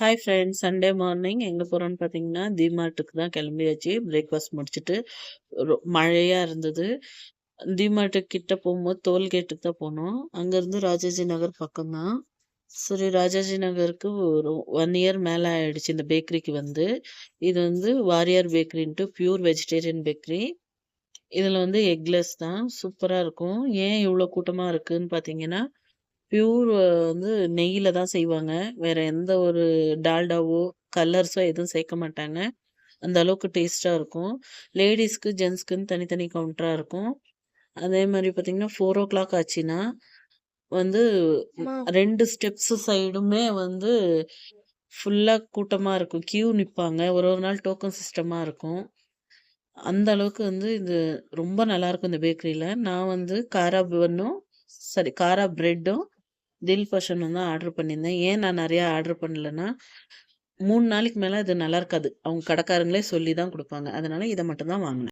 Hi friends, Sunday morning எங்கே போகிறோன்னு பார்த்தீங்கன்னா டிமார்ட்டுக்கு தான் கிளம்பியாச்சு. பிரேக்ஃபாஸ்ட் முடிச்சுட்டு மழையாக இருந்தது. டிமார்ட்டுக்கு கிட்ட போகும்போது டோல்கேட்டுக்கு தான் போனோம். அங்கேருந்து ராஜாஜி நகர் பக்கம்தான். சரி, ராஜாஜி நகருக்கு ஒரு 1 இயர் மேலே ஆயிடுச்சு இந்த பேக்கரிக்கு வந்து. இது வந்து வாரியார் பேக்கரின்ட்டு பியூர் வெஜிடேரியன் பேக்கரி. இதில் வந்து எக்லெஸ் தான், சூப்பராக இருக்கும். ஏன் இவ்வளோ கூட்டமாக இருக்குதுன்னு பார்த்தீங்கன்னா பியூர் வந்து நெய்யில தான் செய்வாங்க. வேற எந்த ஒரு டால்டாவோ, கலர்ஸோ எதுவும் சேர்க்க மாட்டாங்க. அந்த அளவுக்கு டேஸ்ட்டா இருக்கும். லேடீஸ்க்கு, ஜென்ஸ்க்குன்னு தனித்தனி கவுண்டரா இருக்கும். அதே மாரி பார்த்தீங்கன்னா, 4:00 ஆச்சுன்னா வந்து 2 ஸ்டெப்ஸ் சைடுமே வந்து ஃபுல்லா கூட்டமா இருக்கும். கியூ நிப்பாங்க. ஒரு ஒரு நாள் டோக்கன் சிஸ்டமா இருக்கும். அந்த அளவுக்கு வந்து இது ரொம்ப நல்லாயிருக்கும் இந்த பேக்கரியில. நான் வந்து காரா பிரெட்டும் தில் பஷனும் தான் ஆர்டர் பண்ணியிருந்தேன். ஏன் நான் நெறையா ஆர்டர் பண்ணலன்னா, 3 நாளைக்கு மேல இது நல்லாருக்காது. அவங்க கடைக்காரங்களே சொல்லி தான் குடுப்பாங்க. அதனால இத மட்டும் தான் வாங்குனேன்.